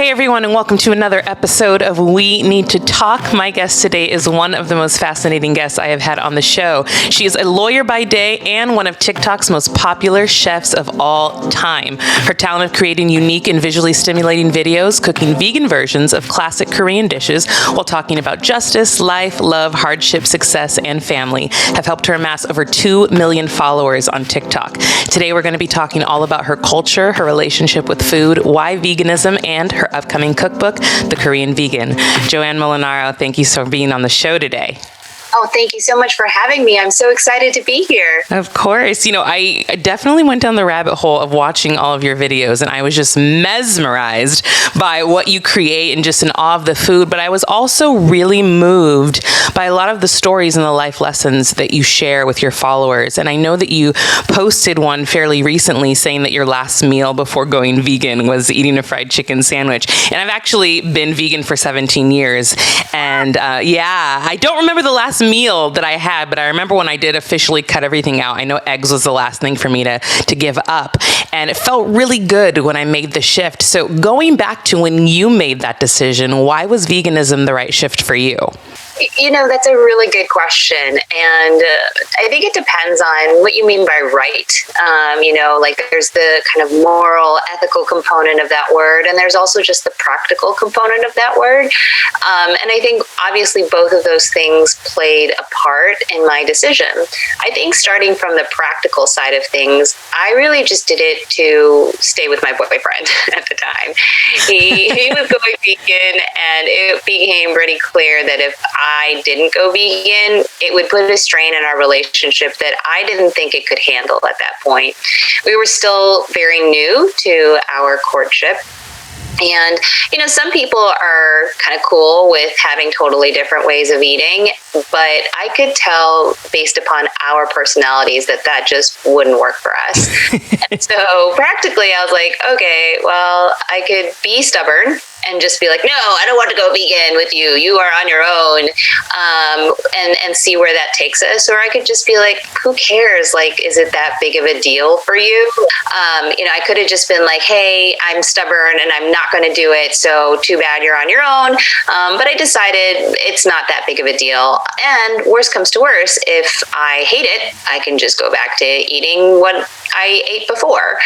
Hey everyone, and welcome to another episode of We Need to Talk. My guest today is one of the most fascinating guests I have had on the show. She is a lawyer by day and one of TikTok's most popular chefs of all time. Her talent of creating unique and visually stimulating videos, cooking vegan versions of classic Korean dishes while talking about justice, life, love, hardship, success, and family have helped her amass over 2 million followers on TikTok. Today we're going to be talking all about her culture, her relationship with food, why veganism, and her upcoming cookbook, The Korean Vegan. Joanne Molinaro, thank you for being on the show today. Oh, thank you so much for having me. I'm so excited to be here. Of course. You know, I definitely went down the rabbit hole of watching all of your videos, and I was just mesmerized by what you create and just in awe of the food. But I was also really moved by a lot of the stories and the life lessons that you share with your followers. And I know that you posted one fairly recently saying that your last meal before going vegan was eating a fried chicken sandwich. And I've actually been vegan for 17 years. And I don't remember the last meal that I had, but I remember when I did officially cut everything out. I know eggs was the last thing for me to give up. And it felt really good when I made the shift. So going back to when you made that decision, why was veganism the right shift for you? You know, that's a really good question. And I think it depends on what you mean by right. There's the kind of moral, ethical component of that word. And there's also just the practical component of that word. And I think obviously both of those things played a part in my decision. I think starting from the practical side of things, I really just did it to stay with my boyfriend at the time. He was going vegan, and it became pretty clear that if I didn't go vegan, it would put a strain in our relationship that I didn't think it could handle at that point. We were still very new to our courtship. And, you know, some people are kind of cool with having totally different ways of eating, but I could tell based upon our personalities that just wouldn't work for us. And so practically I was like, okay, well, I could be stubborn and just be like, no, I don't want to go vegan with you. You are on your own, and see where that takes us. Or I could just be like, who cares? Like, is it that big of a deal for you? I could have just been like, hey, I'm stubborn and I'm not going to do it. So too bad, you're on your own. But I decided it's not that big of a deal. And worst comes to worst, if I hate it, I can just go back to eating what I ate before.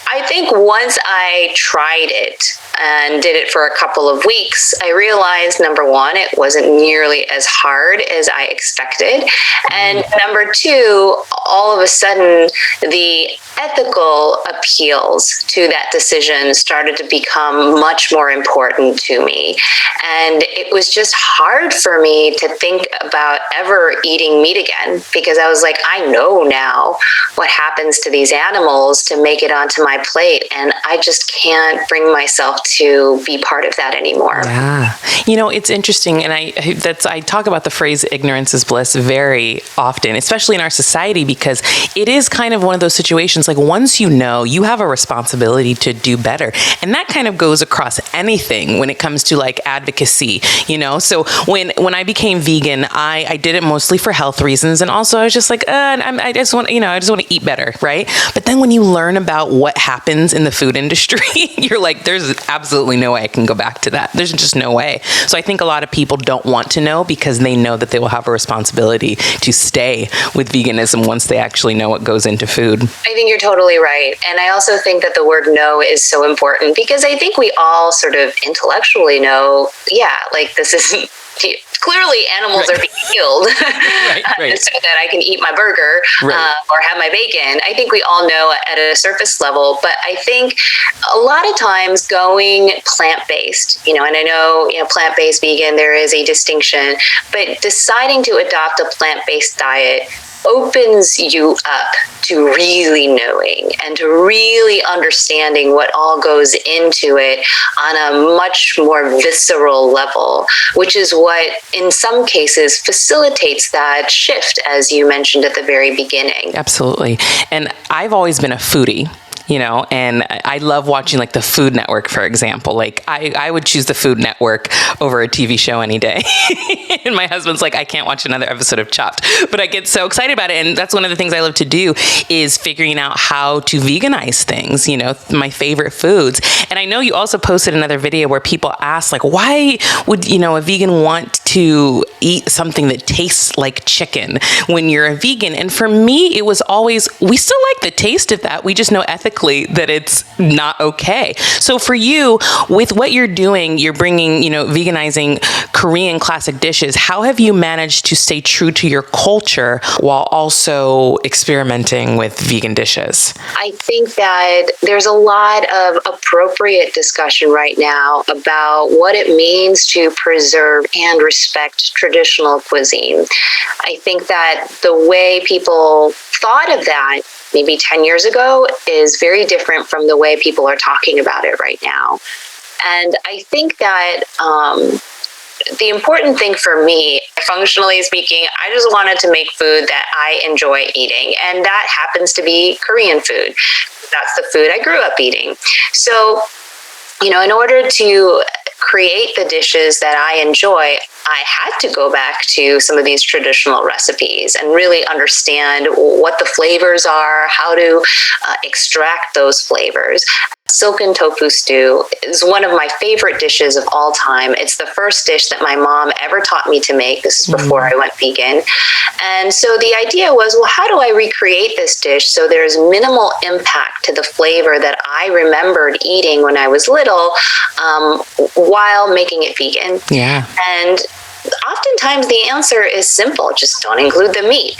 I think once I tried it and did it for a couple of weeks, I realized, number one, it wasn't nearly as hard as I expected. And number two, all of a sudden, the ethical appeals to that decision started to become much more important to me. And it was just hard for me to think about ever eating meat again, because I was like, I know now what happens to these animals to make it onto my plate, and I just can't bring myself to be part of that anymore. Yeah. You know, it's interesting, and I talk about the phrase ignorance is bliss very often, especially in our society, because it is kind of one of those situations, like once you know, you have a responsibility to do better. And that kind of goes across anything when it comes to like advocacy, you know? So when I became vegan, I did it mostly for health reasons. And also I was just like, I just want to eat better, right? But then when you learn about what happens in the food industry, you're like, there's absolutely no way I can go back to that. There's just no way. So I think a lot of people don't want to know because they know that they will have a responsibility to stay with veganism once they actually know what goes into food. I think you're totally right. And I also think that the word no is so important, because I think we all sort of intellectually know, like this isn't, clearly animals are being killed right. So that I can eat my burger or have my bacon. I think we all know at a surface level, but I think a lot of times going plant-based, and I know, plant-based vegan, there is a distinction, but deciding to adopt a plant-based diet opens you up to really knowing and to really understanding what all goes into it on a much more visceral level, which is what in some cases facilitates that shift, as you mentioned at the very beginning. Absolutely. And I've always been a foodie. and I love watching like the Food Network, for example. Like I would choose the Food Network over a TV show any day. And my husband's like, I can't watch another episode of Chopped, but I get so excited about it. And that's one of the things I love to do is figuring out how to veganize things, my favorite foods. And I know you also posted another video where people ask like, why would, a vegan want to eat something that tastes like chicken when you're a vegan? And for me, it was always, we still like the taste of that. We just know ethically that it's not okay. So for you, with what you're doing, you're bringing, veganizing Korean classic dishes. How have you managed to stay true to your culture while also experimenting with vegan dishes? I think that there's a lot of appropriate discussion right now about what it means to preserve and respect traditional cuisine. I think that the way people thought of that maybe 10 years ago is very different from the way people are talking about it right now. And I think that the important thing for me, functionally speaking, I just wanted to make food that I enjoy eating. And that happens to be Korean food. That's the food I grew up eating. So, in order to create the dishes that I enjoy, I had to go back to some of these traditional recipes and really understand what the flavors are, how to extract those flavors. Silken tofu stew is one of my favorite dishes of all time. It's the first dish that my mom ever taught me to make. This is before I went vegan. And so the idea was, well, how do I recreate this dish so there's minimal impact to the flavor that I remembered eating when I was little while making it vegan? Yeah. And oftentimes the answer is simple, just don't include the meat.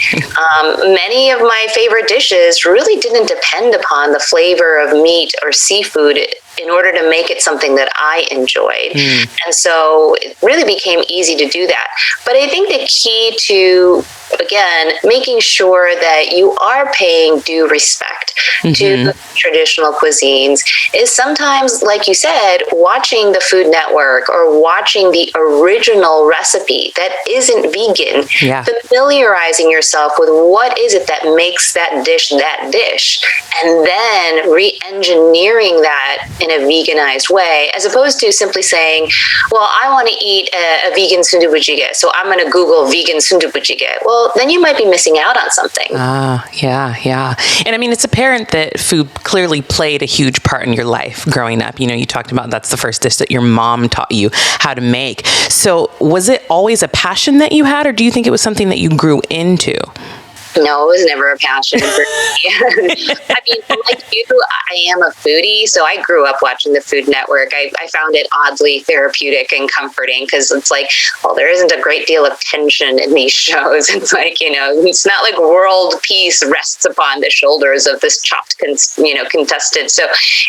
Many of my favorite dishes really didn't depend upon the flavor of meat or seafood in order to make it something that I enjoyed. And so it really became easy to do that. But I think the key to, again, making sure that you are paying due respect to traditional cuisines is sometimes, like you said, watching the Food Network or watching the original recipe that isn't vegan, familiarizing yourself with what is it that makes that dish, and then re-engineering that in a veganized way, as opposed to simply saying, well, I want to eat a vegan sundubu jjigae, so I'm going to Google vegan sundubu jjigae. Well, then you might be missing out on something. Yeah. And I mean, it's apparent that food clearly played a huge part in your life growing up. You talked about that's the first dish that your mom taught you how to make. So was it always a passion that you had, or do you think it was something that you grew into? No, it was never a passion for me. I mean, like you, I am a foodie, so I grew up watching the Food Network. I found it oddly therapeutic and comforting because it's like, well, there isn't a great deal of tension in these shows. It's like, it's not like world peace rests upon the shoulders of this chopped, contestant. So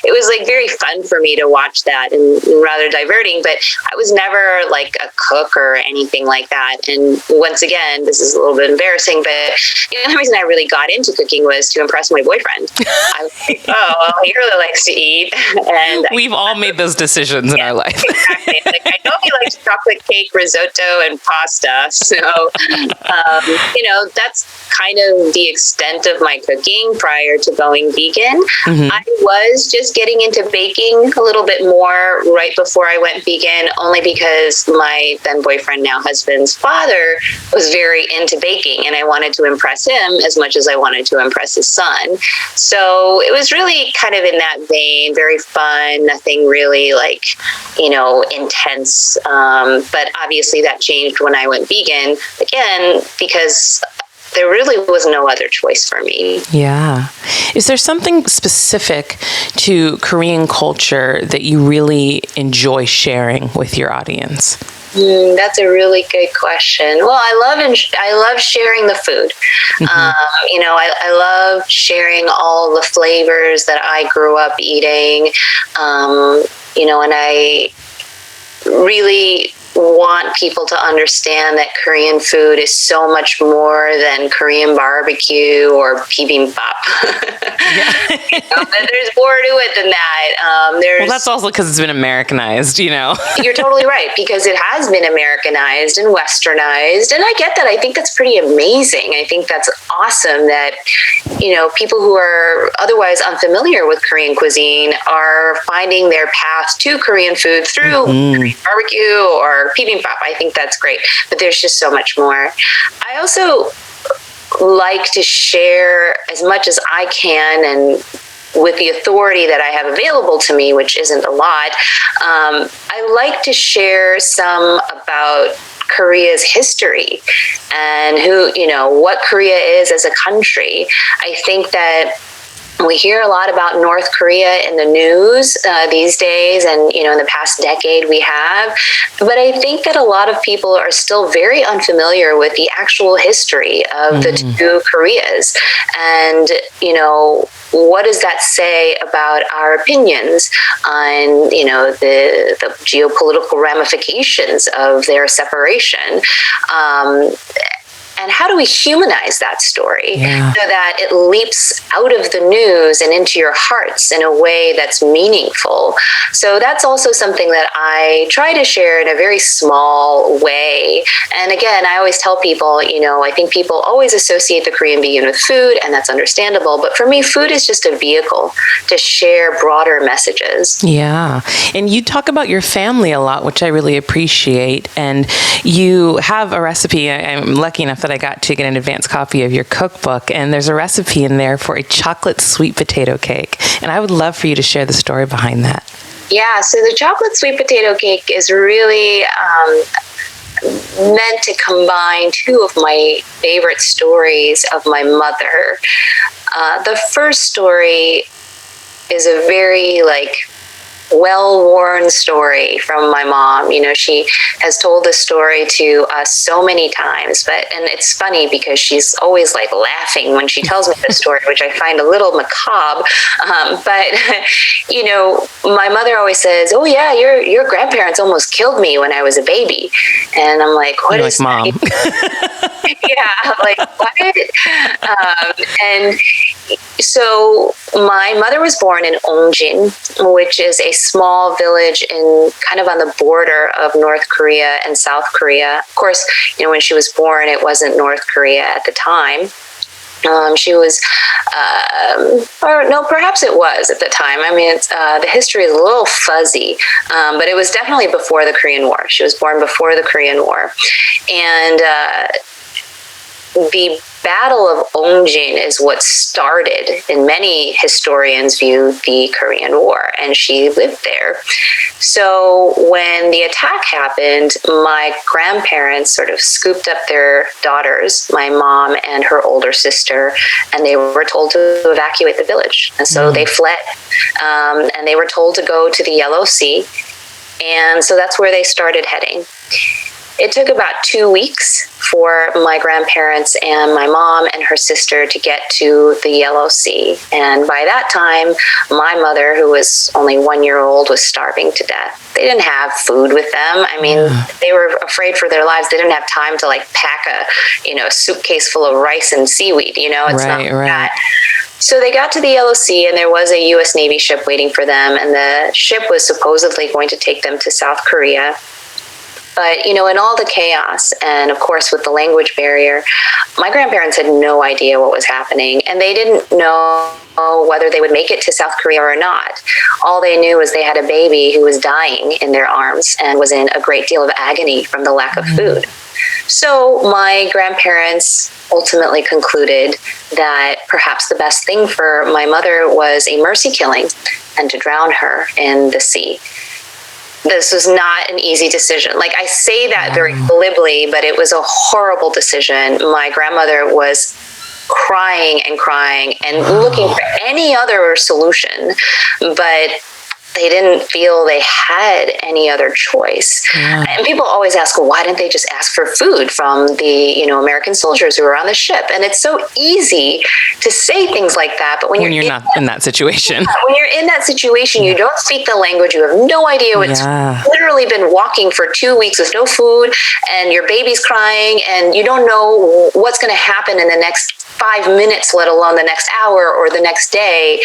it was like very fun for me to watch that and rather diverting, but I was never like a cook or anything like that. And once again, this is a little bit embarrassing, but the only reason I really got into cooking was to impress my boyfriend. I was like, oh, well, he really likes to eat. And we've all made those decisions in our life. Exactly. Like, I know he likes chocolate cake, risotto, and pasta. So, that's kind of the extent of my cooking prior to going vegan. I was just getting into baking a little bit more right before I went vegan, only because my then boyfriend, now husband's father, was very into baking, and I wanted to impress him as much as I wanted to impress his son. So it was really kind of in that vein, very fun, nothing really like, intense. But obviously that changed when I went vegan, again, because there really was no other choice for me. Yeah. Is there something specific to Korean culture that you really enjoy sharing with your audience? That's a really good question. Well, I love sharing the food. I love sharing all the flavors that I grew up eating. And I really want people to understand that Korean food is so much more than Korean barbecue or bibimbap. There's more to it than that. Well, that's also because it's been Americanized, You're totally right, because it has been Americanized and Westernized. And I get that. I think that's pretty amazing. I think that's awesome that, people who are otherwise unfamiliar with Korean cuisine are finding their path to Korean food through barbecue or bibimbap. I think that's great. But there's just so much more. I also like to share as much as I can, and with the authority that I have available to me, which isn't a lot, I like to share some about Korea's history and what Korea is as a country. I think that we hear a lot about North Korea in the news these days, and in the past decade we have. But I think that a lot of people are still very unfamiliar with the actual history of the two Koreas, and what does that say about our opinions on the geopolitical ramifications of their separation? And how do we humanize that story so that it leaps out of the news and into your hearts in a way that's meaningful? So that's also something that I try to share in a very small way. And again, I always tell people, I think people always associate the Korean vegan with food, and that's understandable. But for me, food is just a vehicle to share broader messages. Yeah. And you talk about your family a lot, which I really appreciate. And you have a recipe. I'm lucky enough that I got to get an advanced copy of your cookbook, and there's a recipe in there for a chocolate sweet potato cake. And I would love for you to share the story behind that. Yeah, so the chocolate sweet potato cake is really meant to combine two of my favorite stories of my mother. The first story is a very well-worn story from my mom. She has told this story to us so many times, and it's funny because she's always laughing when she tells me the story, which I find a little macabre. But my mother always says, "Oh yeah, your grandparents almost killed me when I was a baby," and I'm like, "What is Mom?" Yeah, what? And so my mother was born in Ongjin, which is a small village in kind of on the border of North Korea and South Korea. Of course, when she was born, it wasn't North Korea at the time. She was, or no, perhaps it was at the time. I mean, the history is a little fuzzy, but it was definitely before the Korean War. She was born before the Korean War. And the Battle of Ongjin is what started, in many historians' view, the Korean War, and she lived there. So when the attack happened, my grandparents sort of scooped up their daughters, my mom and her older sister, and they were told to evacuate the village. And so they fled, and they were told to go to the Yellow Sea, and so that's where they started heading. It took about 2 weeks for my grandparents and my mom and her sister to get to the Yellow Sea. And by that time, my mother, who was only 1 year old, was starving to death. They didn't have food with them. I mean, they were afraid for their lives. They didn't have time to pack a suitcase full of rice and seaweed. It's not like that. So they got to the Yellow Sea, and there was a U.S. Navy ship waiting for them. And the ship was supposedly going to take them to South Korea. But, in all the chaos, and of course with the language barrier, my grandparents had no idea what was happening, and they didn't know whether they would make it to South Korea or not. All they knew was they had a baby who was dying in their arms and was in a great deal of agony from the lack of food. So my grandparents ultimately concluded that perhaps the best thing for my mother was a mercy killing and to drown her in the sea. This was not an easy decision. I say that very glibly, but it was a horrible decision. My grandmother was crying and looking for any other solution, but they didn't feel they had any other choice. Yeah. And people always ask, well, why didn't they just ask for food from the, American soldiers who were on the ship? And it's so easy to say things like that, but when you're not in that situation, when you're in that situation, you don't speak the language, you have no idea what's literally been walking for 2 weeks with no food, and your baby's crying, and you don't know what's going to happen in the next 5 minutes, let alone the next hour or the next day.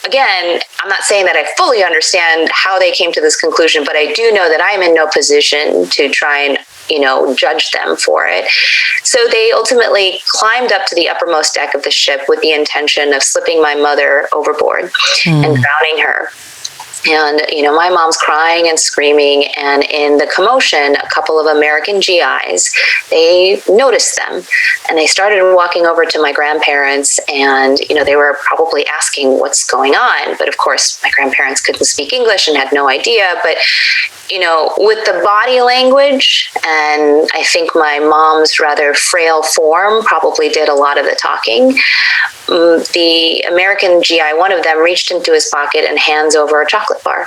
Again, I'm not saying that I fully understand how they came to this conclusion, but I do know that I'm in no position to try and judge them for it. So they ultimately climbed up to the uppermost deck of the ship with the intention of slipping my mother overboard and drowning her. And, my mom's crying and screaming. And in the commotion, a couple of American GIs, they noticed them. And they started walking over to my grandparents. And, they were probably asking what's going on. But of course, my grandparents couldn't speak English and had no idea. But, with the body language, and I think my mom's rather frail form probably did a lot of the talking. The American GI, one of them, reached into his pocket and hands over a chocolate bar.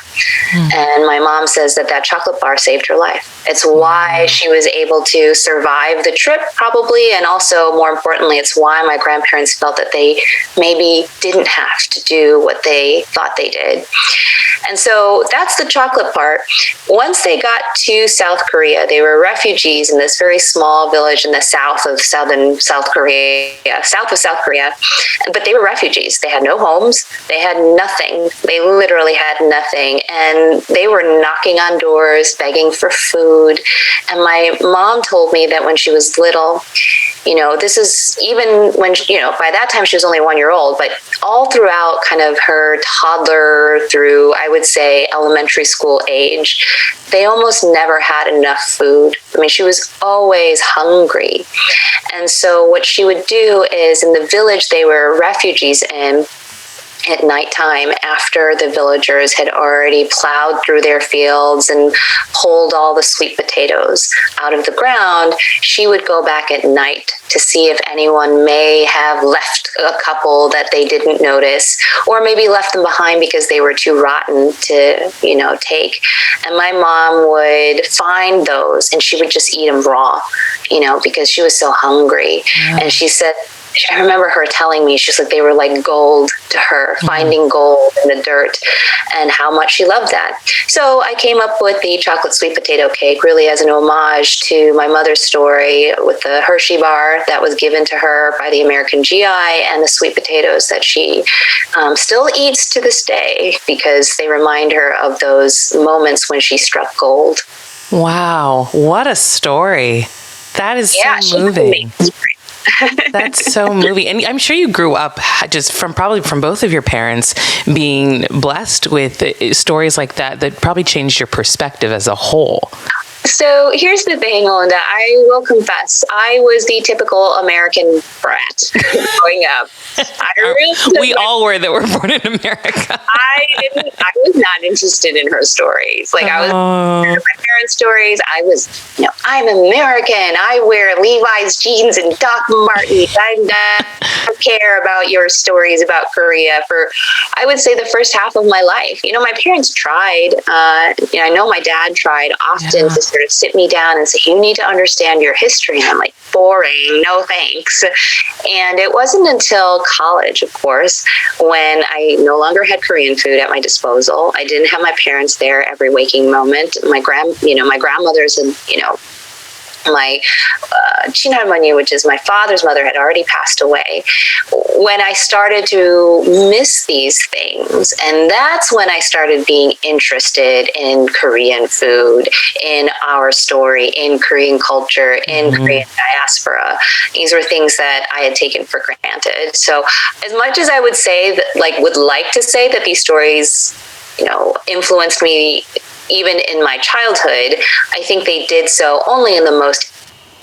And my mom says that chocolate bar saved her life. It's why she was able to survive the trip, probably, and also, more importantly, it's why my grandparents felt that they maybe didn't have to do what they thought they did. And so that's the chocolate part. Once they got to South Korea, they were refugees in this very small village in the south of South South Korea, but they were refugees. They had no homes. They had nothing. They literally had nothing. And they were knocking on doors, begging for food. And my mom told me that when she was little, this is even when, by that time she was only 1 year old, but all throughout kind of her toddler through, I would say, elementary school age, they almost never had enough food. I mean, she was always hungry. And so what she would do is, in the village they were refugees in, at nighttime, after the villagers had already plowed through their fields and pulled all the sweet potatoes out of the ground, she would go back at night to see if anyone may have left a couple that they didn't notice, or maybe left them behind because they were too rotten to, take. And my mom would find those and she would just eat them raw, because she was so hungry. Yeah. And she said, I remember her telling me, she's like, they were like gold to her, finding gold in the dirt, and how much she loved that. So I came up with the chocolate sweet potato cake really as an homage to my mother's story, with the Hershey bar that was given to her by the American GI, and the sweet potatoes that she still eats to this day, because they remind her of those moments when she struck gold. Wow, what a story. That is so moving. That's so moving. And I'm sure you grew up just from both of your parents being blessed with stories like that probably changed your perspective as a whole. So here's the thing, Malynda. I will confess, I was the typical American brat growing up. We all were that were born in America. I was not interested in her stories. Like, I was my parents' stories. I was, I'm American. I wear Levi's jeans and Doc Martens. I don't care about your stories about Korea for, I would say, the first half of my life. My parents tried. I know my dad tried often to sort of sit me down and say, you need to understand your history. And I'm like, boring, no thanks. And it wasn't until college, of course, when I no longer had Korean food at my disposal. I didn't have my parents there every waking moment. My grandmothers and, my Chinharmony, which is my father's mother, had already passed away. When I started to miss these things, and that's when I started being interested in Korean food, in our story, in Korean culture, in Korean diaspora. These were things that I had taken for granted. So as much as I would say that, would like to say that these stories, influenced me even in my childhood, I think they did so only in the most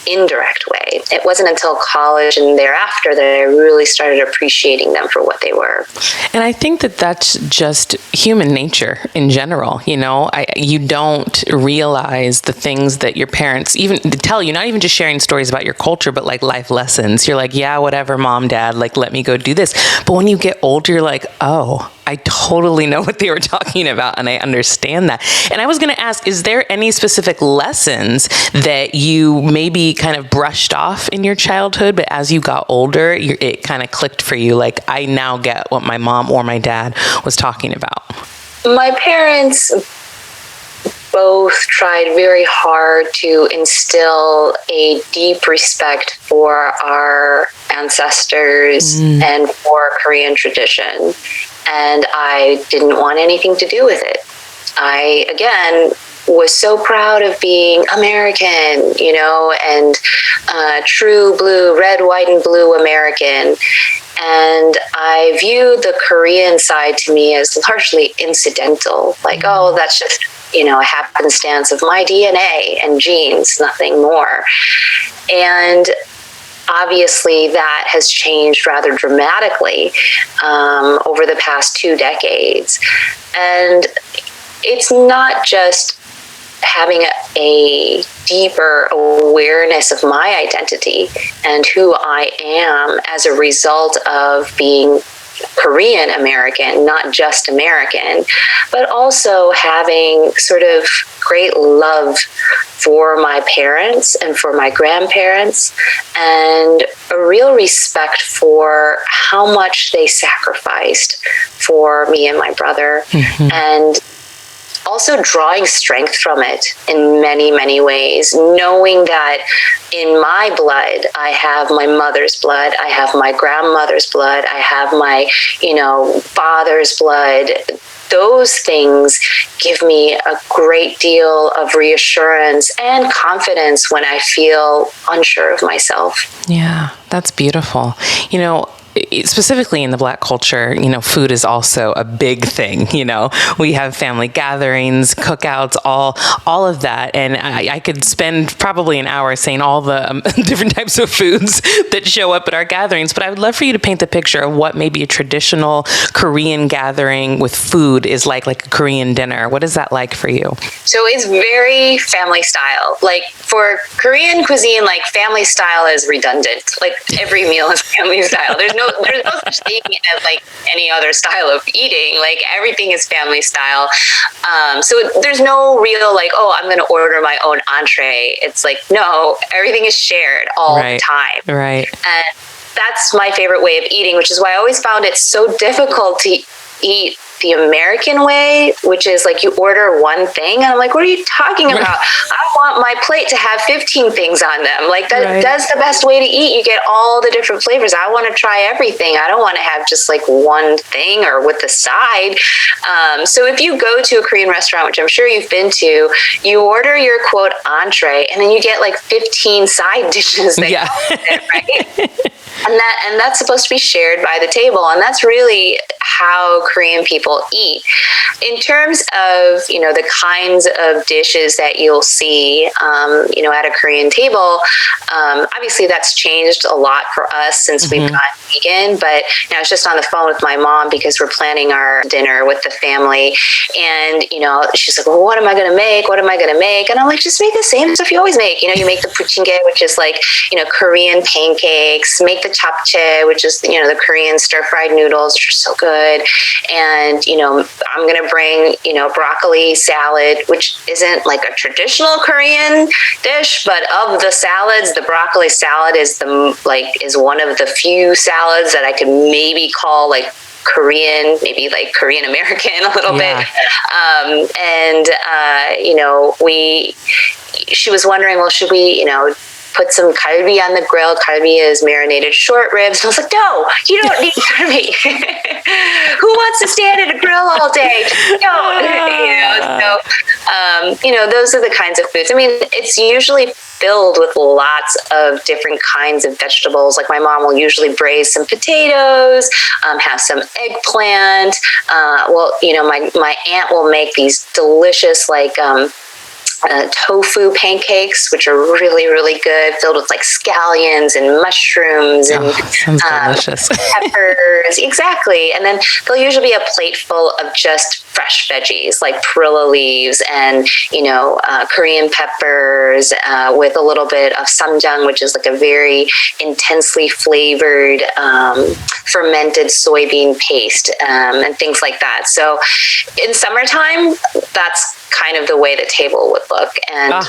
indirect way. It wasn't until college and thereafter that I really started appreciating them for what they were. And I think that that's just human nature in general. You don't realize the things that your parents even tell you, not even just sharing stories about your culture, but like life lessons. You're like, yeah, whatever, mom, dad, let me go do this. But when you get older, you're like, oh, I totally know what they were talking about, and I understand that. And I was going to ask, is there any specific lessons that you maybe kind of brushed off in your childhood, but as you got older, it kind of clicked for you, like, I now get what my mom or my dad was talking about? My parents both tried very hard to instill a deep respect for our ancestors and for Korean tradition. And I didn't want anything to do with it. I, again, was so proud of being American, you know, and true blue, red, white, and blue American. And I viewed the Korean side to me as largely incidental, like, oh, that's just, you know, a happenstance of my DNA and genes, nothing more. And obviously, that has changed rather dramatically over the past 2 decades. And it's not just having a deeper awareness of my identity and who I am as a result of being Korean American, not just American, but also having sort of great love for my parents and for my grandparents, and a real respect for how much they sacrificed for me and my brother, and also drawing strength from it in many, many ways, knowing that in my blood, I have my mother's blood, I have my grandmother's blood, I have my, you know, father's blood. Those things give me a great deal of reassurance and confidence when I feel unsure of myself. Yeah, that's beautiful. You know, specifically in the Black culture, you know, food is also a big thing. You know, we have family gatherings, cookouts, all of that. And I could spend probably an hour saying all the different types of foods that show up at our gatherings. But I would love for you to paint the picture of what maybe a traditional Korean gathering with food is like a Korean dinner. What is that like for you? So it's very family style. Like for Korean cuisine, like family style is redundant. Like every meal is family style. There's no such thing as like any other style of eating. Like everything is family style. So there's no real like, oh, I'm going to order my own entree. It's like, no, everything is shared all the time. Right. And that's my favorite way of eating, which is why I always found it so difficult to eat the American way, which is like you order one thing and I'm like, what are you talking about? I want my plate to have 15 things on them. Like that's the best way to eat. You get all the different flavors. I want to try everything. I don't want to have just like one thing or with the side. So if you go to a Korean restaurant, which I'm sure you've been to, you order your quote entree and then you get like 15 side dishes that go with it, right? And that's supposed to be shared by the table. And that's really how Korean people eat. In terms of, you know, the kinds of dishes that you'll see, you know, at a Korean table, obviously that's changed a lot for us since we've gone vegan. But you know, I was just on the phone with my mom because we're planning our dinner with the family. And, you know, she's like, well, what am I going to make? What am I going to make? And I'm like, just make the same stuff you always make. You know, you make the puchinge, which is like, you know, Korean pancakes, make the japchae, which is, you know, the Korean stir-fried noodles, which are so good. And, you know, I'm going to bring, you know, broccoli salad, which isn't like a traditional Korean dish, but of the salads, the broccoli salad is is one of the few salads that I could maybe call like Korean, maybe like Korean American a little bit. You know, she was wondering, well, should we, you know, put some kalbi on the grill? Kalbi is marinated short ribs. And I was like, no, you don't need kalbi. Who wants to stand at a grill all day? No. You know, those are the kinds of foods. I mean, it's usually filled with lots of different kinds of vegetables. Like my mom will usually braise some potatoes, have some eggplant. Well, you know, my aunt will make these delicious, like, tofu pancakes, which are really, really good, filled with like scallions and mushrooms and sounds delicious. peppers. Exactly. And then there'll usually be a plate full of just fresh veggies like perilla leaves and, Korean peppers with a little bit of samjang, which is like a very intensely flavored fermented soybean paste and things like that. So in summertime, that's kind of the way the table would look, and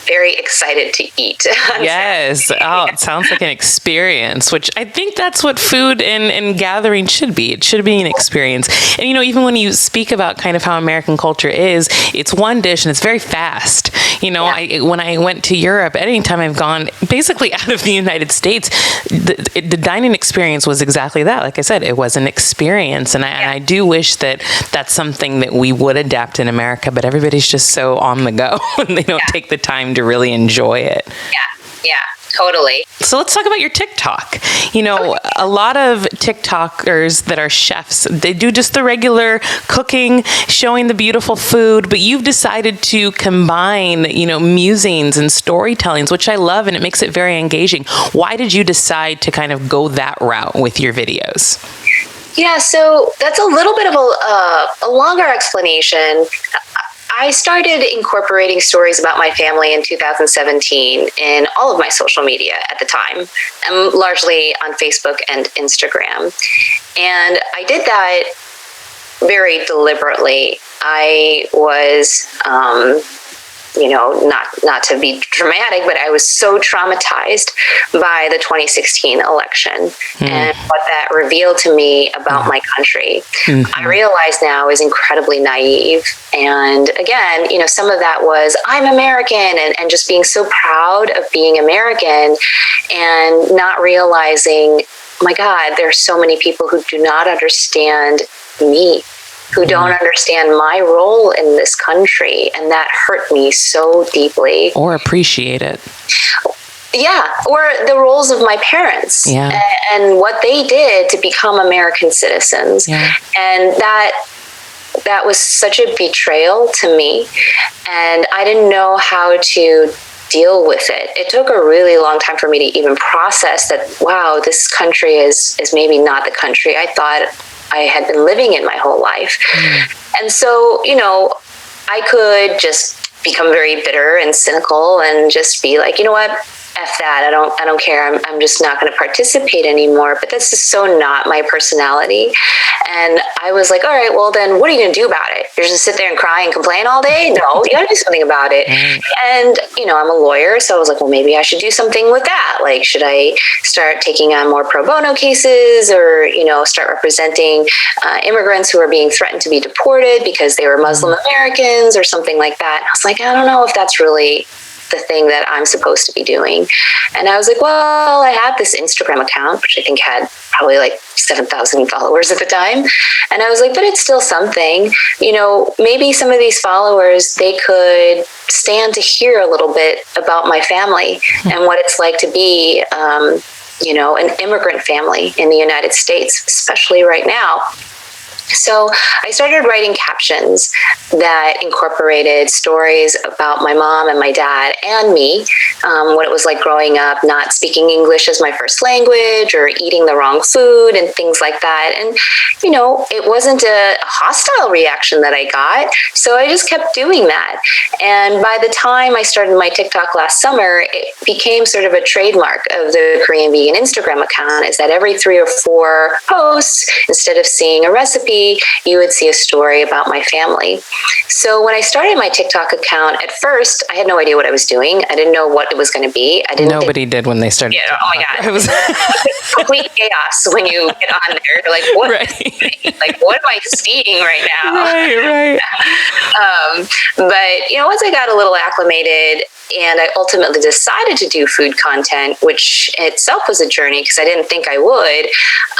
very excited to eat. Yes. Oh, it sounds like an experience, which I think that's what food and gathering should be. It should be an experience. And, even when you speak about kind of how American culture is, it's one dish and it's very fast. When I went to Europe, anytime I've gone basically out of the United States, the dining experience was exactly that. Like I said, it was an experience. And I do wish that that's something that we would adapt in America, but everybody's just so on the go and they don't take the time to really enjoy it. Yeah, totally. So let's talk about your TikTok. A lot of TikTokers that are chefs, they do just the regular cooking, showing the beautiful food, but you've decided to combine, musings and storytellings, which I love, and it makes it very engaging. Why did you decide to kind of go that route with your videos? Yeah, so that's a little bit of a longer explanation. I started incorporating stories about my family in 2017 in all of my social media at the time, and largely on Facebook and Instagram. And I did that very deliberately. I was, not to be dramatic, but I was so traumatized by the 2016 election and what that revealed to me about my country. I realize now is incredibly naive. And again, some of that was I'm American and just being so proud of being American and not realizing, my God, there are so many people who do not understand me, who don't understand my role in this country, and that hurt me so deeply. Or appreciate it. Yeah, or the roles of my parents and what they did to become American citizens. Yeah. And that was such a betrayal to me, and I didn't know how to deal with it. It took a really long time for me to even process that, wow, this country is maybe not the country I thought I had been living in my whole life. And so, I could just become very bitter and cynical and just be like, you know what? F that. I don't care. I'm just not going to participate anymore. But that's just so not my personality. And I was like, all right, well then what are you going to do about it? You're just sit there and cry and complain all day? No, you got to do something about it. And, I'm a lawyer. So I was like, well, maybe I should do something with that. Like, should I start taking on more pro bono cases or, start representing immigrants who are being threatened to be deported because they were Muslim Americans or something like that? I was like, I don't know if that's really the thing that I'm supposed to be doing. And I was like, well, I had this Instagram account, which I think had probably like 7,000 followers at the time. And I was like, but it's still something, maybe some of these followers, they could stand to hear a little bit about my family and what it's like to be, an immigrant family in the United States, especially right now. So I started writing captions that incorporated stories about my mom and my dad and me, what it was like growing up, not speaking English as my first language or eating the wrong food and things like that. And, it wasn't a hostile reaction that I got. So I just kept doing that. And by the time I started my TikTok last summer, it became sort of a trademark of the Korean Vegan Instagram account, is that every 3 or 4 posts, instead of seeing a recipe, you would see a story about my family. So when I started my TikTok account, at first, I had no idea what I was doing. I didn't know what it was going to be. Nobody did when they started. Yeah, oh my God. It was complete chaos when you get on there. You're like, what? Right. Like, what am I seeing right now? Right. But, once I got a little acclimated and I ultimately decided to do food content, which itself was a journey because I didn't think I would,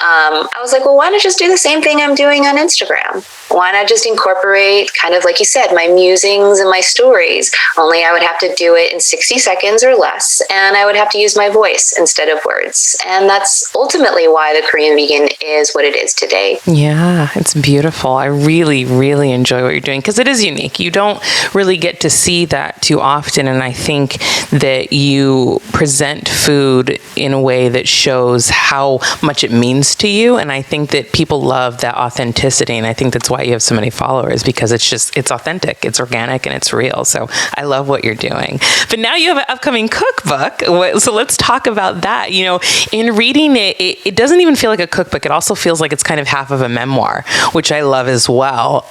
I was like, well, why not just do the same thing I'm doing on Instagram? why not just incorporate, kind of like you said, my musings and my stories? Only I would have to do it in 60 seconds or less, and I would have to use my voice instead of words. And that's ultimately why the Korean vegan is what it is today. Yeah, it's beautiful. I really, really enjoy what you're doing because it is unique. You don't really get to see that too often. And I think that you present food in a way that shows how much it means to you. And I think that people love that authenticity. And I think that's why you have so many followers, because it's authentic, it's organic, and it's real. So I love what you're doing. But now you have an upcoming cookbook. So let's talk about that. You know, in reading it, it doesn't even feel like a cookbook. It also feels like it's kind of half of a memoir, which I love as well.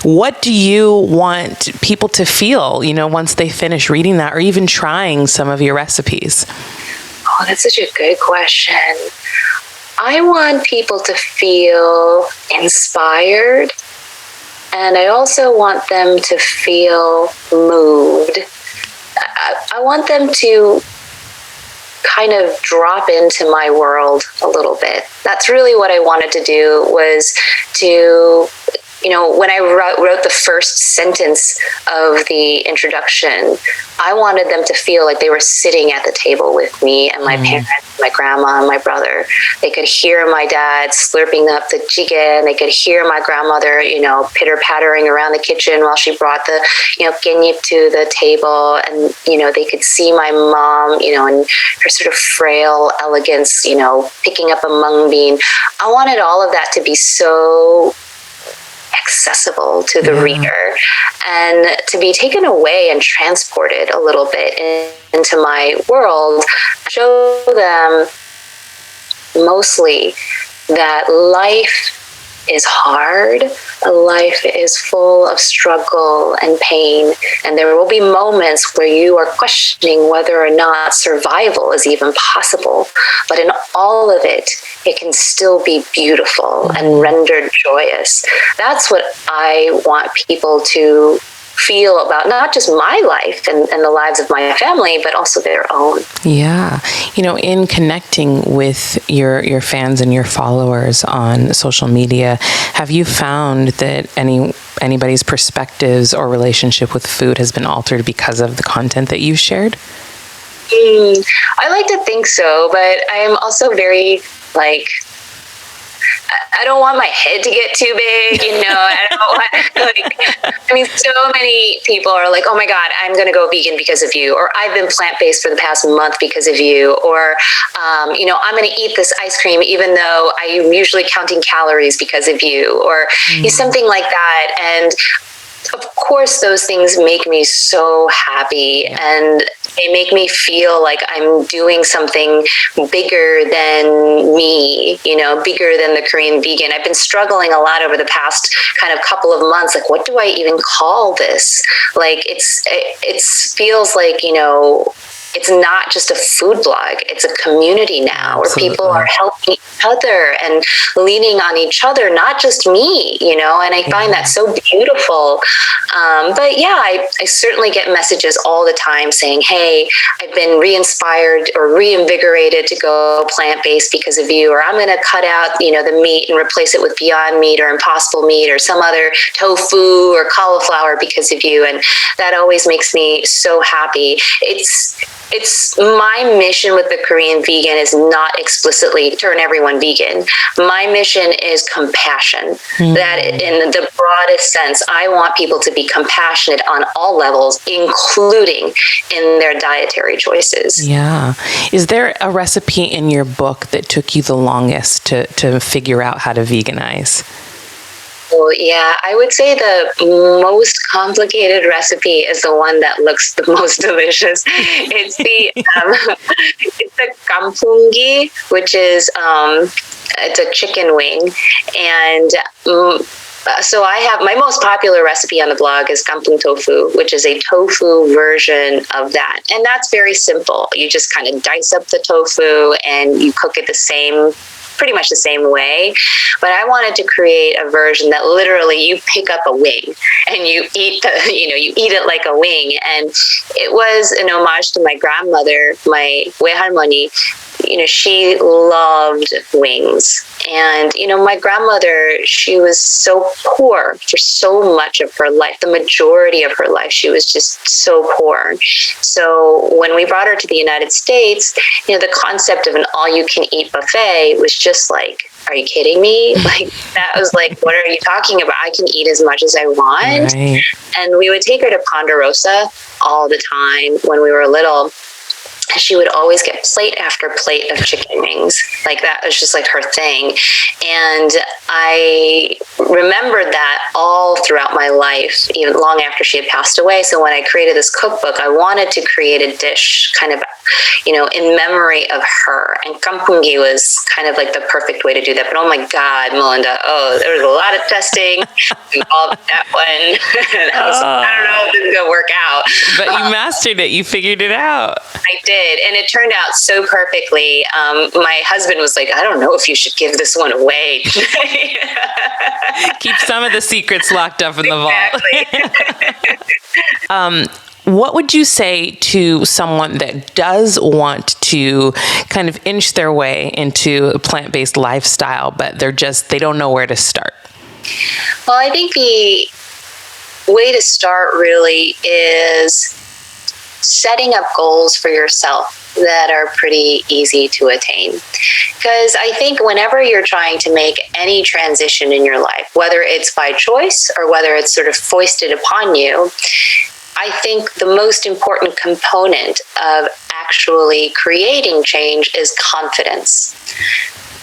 What do you want people to feel, you know, once they finish reading that or even trying some of your recipes? Oh, that's such a good question. I want people to feel inspired, and I also want them to feel moved. I want them to kind of drop into my world a little bit. That's really what I wanted to do, was to, you know, when I wrote the first sentence of the introduction, I wanted them to feel like they were sitting at the table with me and my parents, my grandma, and my brother. They could hear my dad slurping up the jjigae, and they could hear my grandmother, you know, pitter-pattering around the kitchen while she brought the, you know, ginnyip to the table. And, you know, they could see my mom, you know, in her sort of frail elegance, you know, picking up a mung bean. I wanted all of that to be so accessible to the reader, and to be taken away and transported a little bit into my world. Show them mostly that life is hard, life is full of struggle and pain, and there will be moments where you are questioning whether or not survival is even possible. But in all of it, it can still be beautiful and rendered joyous. That's what I want people to feel about not just my life and the lives of my family, but also their own. Yeah. You know, in connecting with your fans and your followers on social media, have you found that anybody's perspectives or relationship with food has been altered because of the content that you've shared? I like to think so, but I am also very, like, I don't want my head to get too big, you know. I don't want, like, I mean, so many people are like, oh my God, I'm going to go vegan because of you, or I've been plant-based for the past month because of you, or, you know, I'm going to eat this ice cream even though I am usually counting calories because of you, or something like that. And of course, those things make me so happy, and they make me feel like I'm doing something bigger than me, you know, bigger than the Korean vegan. I've been struggling a lot over the past kind of couple of months. Like, what do I even call this? Like, it feels like, you know, it's not just a food blog. It's a community now where people are helping each other and leaning on each other, not just me, you know, and I find that so beautiful. But yeah, I certainly get messages all the time saying, hey, I've been re-inspired or reinvigorated to go plant-based because of you, or I'm going to cut out, you know, the meat and replace it with Beyond Meat or Impossible Meat or some other tofu or cauliflower because of you. And that always makes me so happy. It's my mission with the Korean vegan is not explicitly turn everyone vegan. My mission is compassion. That in the broadest sense, I want people to be compassionate on all levels, including in their dietary choices. Yeah. Is there a recipe in your book that took you the longest to figure out how to veganize? Well, yeah, I would say the most complicated recipe is the one that looks the most delicious. It's the gampungi, which is it's a chicken wing, and so I have my most popular recipe on the blog is gampung tofu, which is a tofu version of that, and that's very simple. You just kind of dice up the tofu and you cook it pretty much the same way. But I wanted to create a version that literally you pick up a wing and you eat you eat it like a wing. And it was an homage to my grandmother, my 외할머니. she loved wings. And, my grandmother, she was so poor for so much of her life. The majority of her life, she was just so poor. So when we brought her to the United States, the concept of an all-you-can-eat buffet was just like, are you kidding me? Like, that was like, what are you talking about? I can eat as much as I want. Right. And we would take her to Ponderosa all the time when we were little. She would always get plate after plate of chicken wings. Like, that was just like her thing. And I remembered that all throughout my life, even long after she had passed away. So when I created this cookbook, I wanted to create a dish kind of, in memory of her. And kampungi was kind of like the perfect way to do that. But oh my God, Malynda, there was a lot of testing involved with that one. I don't know if this is going to work out. But you mastered it. You figured it out. I did. And it turned out so perfectly. My husband was like, I don't know if you should give this one away. Keep some of the secrets locked up in the vault. What would you say to someone that does want to kind of inch their way into a plant-based lifestyle, but they don't know where to start? Well, I think the way to start really is setting up goals for yourself that are pretty easy to attain. Because I think whenever you're trying to make any transition in your life, whether it's by choice or whether it's sort of foisted upon you, I think the most important component of actually creating change is confidence.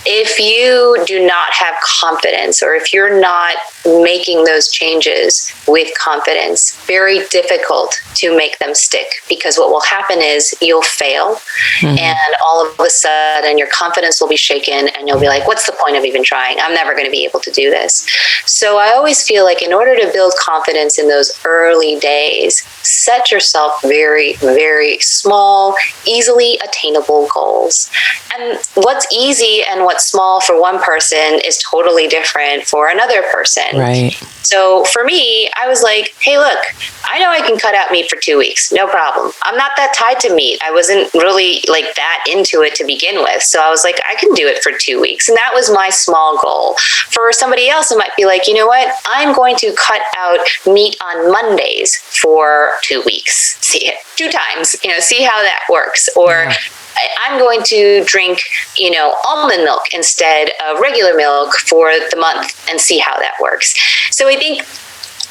If you do not have confidence, or if you're not making those changes with confidence, very difficult to make them stick, because what will happen is you'll fail, and all of a sudden your confidence will be shaken and you'll be like, what's the point of even trying? I'm never going to be able to do this. So I always feel like in order to build confidence in those early days, set yourself very, very small, easily attainable goals. And what's easy and what's small for one person is totally different for another person. Right. So for me, I was like, hey, look, I know I can cut out meat for 2 weeks. No problem. I'm not that tied to meat. I wasn't really like that into it to begin with. So I was like, I can do it for 2 weeks. And that was my small goal. For somebody else, it might be like, you know what? I'm going to cut out meat on Mondays for 2 weeks. See it 2 times, see how that works. Or I'm going to drink, almond milk instead of regular milk for the month and see how that works. So I think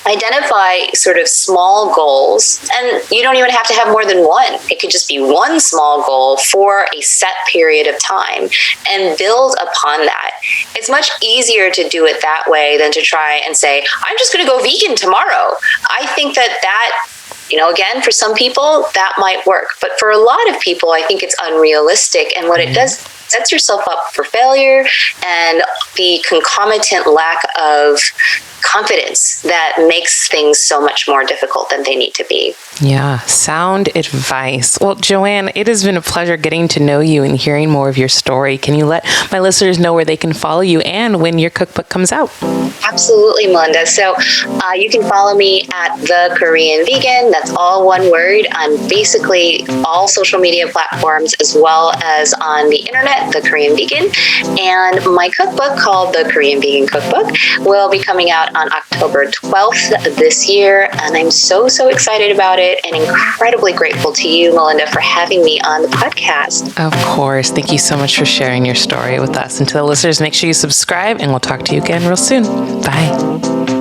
identify sort of small goals, and you don't even have to have more than one. It could just be one small goal for a set period of time and build upon that. It's much easier to do it that way than to try and say, I'm just going to go vegan tomorrow. I think that again, for some people that might work, but for a lot of people, I think it's unrealistic. And what it does, sets yourself up for failure and the concomitant lack of confidence that makes things so much more difficult than they need to be. Yeah, sound advice. Well, Joanne, it has been a pleasure getting to know you and hearing more of your story. Can you let my listeners know where they can follow you and when your cookbook comes out? Absolutely, Malynda. So you can follow me at The Korean Vegan. That's all one word on basically all social media platforms, as well as on the internet, The Korean Vegan. And my cookbook, called The Korean Vegan Cookbook, will be coming out on October 12th this year. And I'm so excited about it and incredibly grateful to you, Malynda, for having me on the podcast. Of course. Thank you so much for sharing your story with us. And to the listeners, make sure you subscribe, and we'll talk to you again real soon. Bye.